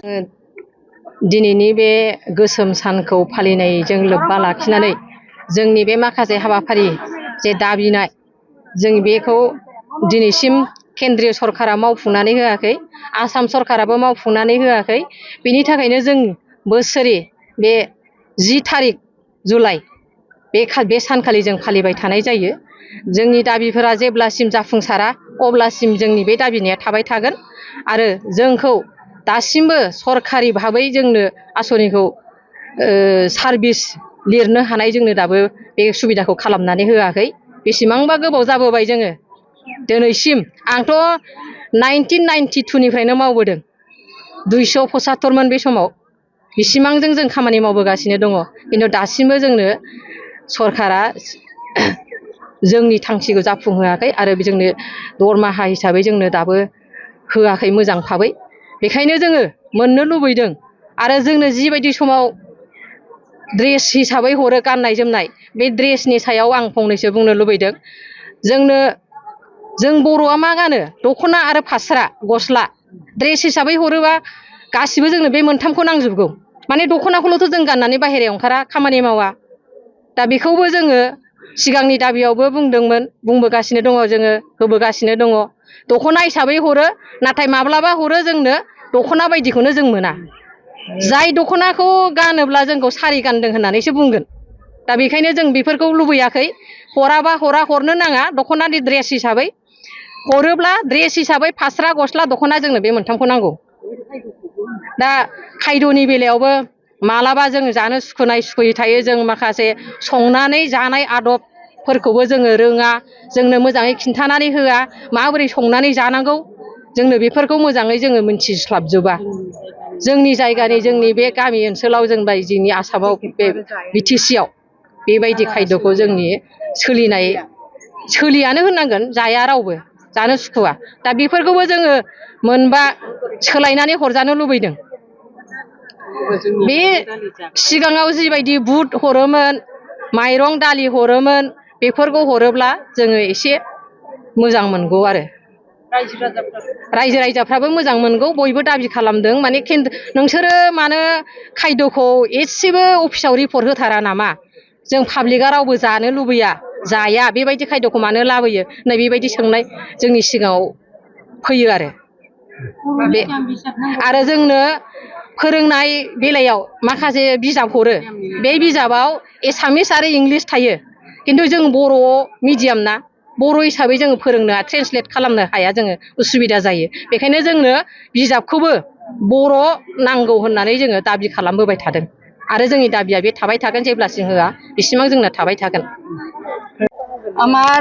दिनैनि बे गोसोम सानखौ फालिनायजों लोब्बा लाखिनानै जोंनि बे माखासे हाबाफारि जे दाबिनाय जों बेखौ दिनैसिम केन्द्रीय सरकारा मावफुंनानै होआखै, आसाम सरकाराबो मावफुंनानै होआखै। बेनि थाखायनो जों बोसोरे बे 10 तारिख जुलाइ बे सानखालि जों फालिबाय थानाय जायो। जोंनि दाबिफोरा जेब्लासिम जाफुंसारा अब्लासिम जोंनि बे दाबिनाया थाबाय थागोन आरो जोंखौ दासिमबो सरकारि भाबै जोंनो आसनिखौ सार्भिस लिरनो हानाय जोंनो दाबो बे सुबिदाखौ खालामनानै होआखै। बेसेबांबा गोबाव जाबोबाय जोङो दिनैसिम। आंथ' 1992 निफ्रायनो मावबोदों। 275मोन बे समाव। बिसिबांजों जों खामानि मावबोगासिनो दङ, खिन्थु दासिमबो जोंनो सरकारा जोंनि थांखिखौ जाफुंहोआखै आरो जोंनो दरमाहा हिसाबै जोंनो दाबो होआखै मोजां भाबै। बेखायनो जोङो मोननो लुबैदों आरो जोंनो जिबायदि समाव ड्रेस हिसाबै हरो गाननाय जोमनाय, बे ड्रेसनि सायाव आं फंनैसो बुंनो लुबैदों। जों बर'आ मा गानो? दख'ना आरो फास्रा गस्ला। ड्रेस हिसाबै हरोबा गासिबो जोंनो बे मोनथामखौ नांजोबगौ। माने दख'नाखौल'थ' जों गाननानै बाहेरायाव ओंखारा, खामानि मावा। दा बेखौबो जोङो सिगांनि दाबियावबो बुंदोंमोन, बुंबोगासिनो दङ, जोङो होबोगासिनो दङ। दख'ना हिसाबै हरो, नाथाय माब्लाबा हरो जोंनो दख'ना बायदिखौनो जों मोना। जाय दख'नाखौ गानोब्ला जोंखौ सारि गानदों होननानैसो बुंगोन। दा बेखायनो जों बेफोरखौ लुबैयाखै। हराबा हरा, हरनो नाङा। दख'नानि ड्रेस हिसाबै हरोब्ला ड्रेस हिसाबै फास्रा गस्ला दख'ना जोंनो बे मोनथामखौ नांगौ। दा खायद'नि बेलायावबो मालाबा जों जानो सुखुयै थायो। जों माखासे संनानै जानाय आदबफोरखौबो जोङो रोङा, जोंनो मोजाङै खिन्थानानै होआ, माबोरै संनानै जानांगौ जोंनो बेफोरखौ मोजाङै जोङो मिन्थिस्लाबजोबा। जोंनि जायगानि जोंनि बे गामि ओनसोलाव जोंनि आसामाव बे BTC-आव बेबायदि खायद'खौ जोंनि सोलियानो होननांगोन, जाया रावबो, जानो सुखुवा। दा बेफोरखौबो जोङो मोनबा सोलायनानै हरजानो लुबैदों। बे सिगाङाव जिबायदि बुट हरोमोन, माइरं दालि हरोमोन, बेफोरखौ हरोब्ला जोङो एसे मोजां मोनगौ आरो रायजो राजाफ्राबो मोजां मोनगौ। बयबो दाबि खालामदों, माने नोंसोरो मानो खायद'खौ एसेबो अफिसाव रिपर्ट होथारा नामा? जों पाब्लिकआ रावबो जानो लुबैया, जाया, बेबायदि खायद'खौ मानो लाबोयो? नै बेबायदि सोंनाय जोंनि सिगाङाव फैयो आरो जोंनो फोरोंनाय बेलायाव माखासे बिजाब हरो। बे बिजाबाव एसामिस आरो इंलिस थायो, खिन्थु जों बर' मिडियाम ना, बर' हिसाबै जोङो फोरोंनो ट्रेन्सलेट खालामनो हाया, जोङो उसुबिदा जायो। बेखायनो जोंनो बिजाबखौबो बर' नांगौ होननानै जोङो दाबि खालामबोबाय थादों आरो जोंनि दाबिया बे थाबाय थागोन। जेब्लासिम होआ बिसिमाव जोंना थाबाय थागोन। আমাৰ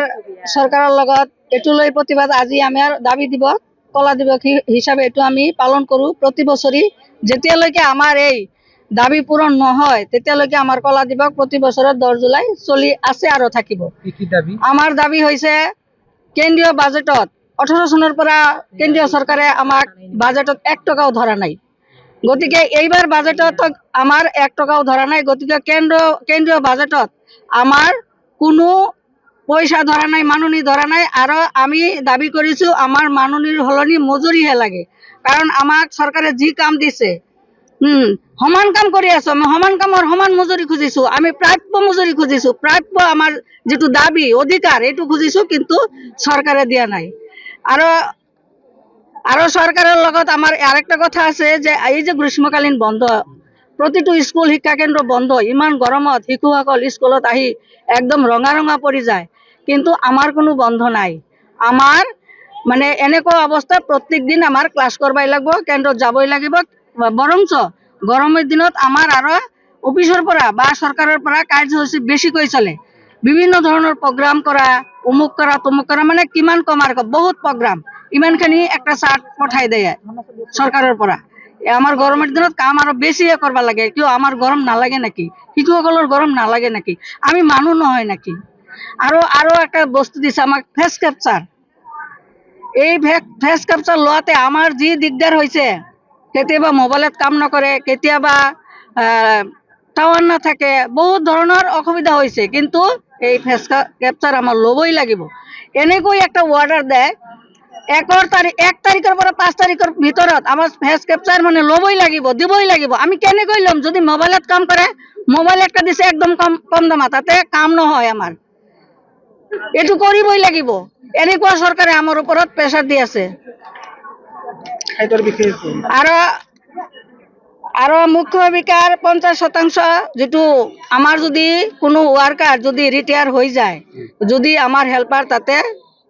চৰকাৰৰ লগত এইটো লৈ প্ৰতিবাদ। আজি আমাৰ দাবী দিৱস, কলা দিৱস হিচাপে এইটো আমি পালন কৰোঁ প্ৰতি বছৰে। যেতিয়ালৈকে আমাৰ এই দাবী পূৰণ নহয় তেতিয়ালৈকে আমাৰ কলা দিৱস প্ৰতি বছৰত 10 জুলাই চলি আছে আৰু থাকিব। আমাৰ দাবী হৈছে কেন্দ্ৰীয় বাজেটত 18 চনৰ পৰা কেন্দ্ৰীয় চৰকাৰে আমাক বাজেটত 1 টকাও ধৰা নাই। গতিকে এইবাৰ বাজেটত আমাৰ 1 টকাও ধৰা নাই। গতিকে কেন্দ্ৰীয় বাজেটত আমাৰ কোনো পইচা ধৰা নাই, মাননি ধৰা নাই। আৰু আমি দাবী কৰিছোঁ আমাৰ মাননিৰ সলনি মজুৰিহে লাগে। কাৰণ আমাক চৰকাৰে যি কাম দিছে, সমান কাম কৰি আছো, আমি সমান কামৰ সমান মজুৰি খুজিছোঁ। আমি প্ৰাপ্য মজুৰি খুজিছোঁ, প্ৰাপ্য আমাৰ যিটো দাবী অধিকাৰ এইটো খুজিছোঁ, কিন্তু চৰকাৰে দিয়া নাই। আৰু চৰকাৰৰ লগত আমাৰ আরেকটা কথা আছে যে এই যে গ্রীষ্মকালীন বন্ধ, প্ৰতিটো স্কুল শিক্ষা কেন্দ্র বন্ধ। ইমান গৰমত শিশুসকল স্কুলত আহি একদম ৰঙা ৰঙা পৰি যায়, কিন্তু আমাৰ কোনো বন্ধ নাই। আমাৰ মানে এনেকুৱা অৱস্থা, প্ৰত্যেক দিন আমাৰ ক্লাছ করবাই লাগব, কেন্দ্ৰত যাবই লাগিব। বৰঞ্চ গৰমের দিনত আমাৰ আৰু অফিসৰ পৰা বা চৰকাৰৰ পৰা কাৰ্যসূচী বেছিকৈ চলে। বিভিন্ন ধৰণৰ প্রোগ্রাম করা, অমুক করা, তমুক করা, মানে কিমান কম আর বহুত প্রোগ্রাম। ইমানখানি একটা চার্ট পঠাই দেয় চৰকাৰৰ পৰা। আমাৰ গৰমের দিনত কাম আৰু বেছিয়ে করবা লাগে। কিয় আমাৰ গরম নালাগে নাকি? শিশুসকলৰ গরম নালাগে নাকি? আমি মানুহ নহয় নাকি? আৰু একটা বস্তু দিছে আমাক, ফেস ক্যাপচার। এই ফেস ক্যাপচার লোৱাতে আমাৰ যি দিগদার হৈছে, কেতিয়াবা মোবাইলত কাম নকৰে, কেতিয়াবা টাৱাৰ নাথাকে, বহুত ধৰণৰ অসুবিধা হৈছে। কিন্তু এই ফেস ক্যাপচার আমার লবই লাগিব। এনেকৈ একটা অর্ডার দেয় 1 তাৰিখৰ পৰা 5 তাৰিখৰ ভিতৰত আমাৰ ফেচ কেপচাৰ মানে ল'বই লাগিব, দিবই লাগিব। আমি কেনেকৈ ল'ম যদি মোবাইলত কাম কৰে? মোবাইল একটা দিছে একদম কম দামত, তাতে কাম নহয় আমাৰ। এইটো কৰিবই লাগিব। এনেকুৱা চৰকাৰে আমাৰ ওপৰত প্ৰেছাৰ দি আছে। আৰু মুখ্য বিকাৰ 50% যেটো আমাৰ যদি কোনো ওয়ার্কার যদি রিটায়ার হৈ যায়, যদি আমাৰ হেল্পার তাতে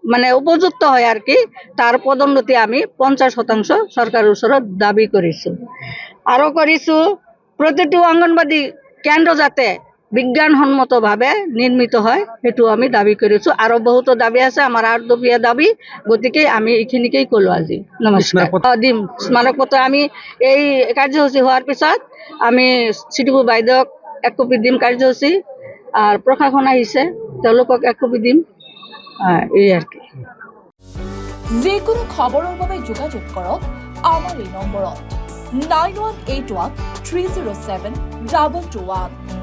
মানে উপযুক্ত হয় আর কি, তার পদোন্নতি আমি 50% সরকারের ওচৰত দাবী কৰিছো। আৰু কৰিছো প্ৰতিটো অঙ্গনবাদী কেন্দ্র যাতে বিজ্ঞানসন্মতভাৱে নিৰ্মিত হয়, সেইটো আমি দাবী কৰিছো। আৰু বহুতো দাবী আছে আমাৰ 8 দফীয়া দাবী, গতিকে আমি এইখিনিকেই কলো আজি। নমস্কাৰ। দিম স্মাৰক পত্ৰ আমি এই কাৰ্যসূচী হোৱাৰ পিছত আমি চিটিপু বাইদেউক 1 কপি দিম কাৰ্যসূচী, আর প্রশাসন আহিছে তেওঁলোকক 1 কপি দিম। এই আর কি। যিকোনো খবৰৰ বাবে যোগাযোগ কৰক আমাৰ এই নম্বৰত 9181 307 2221।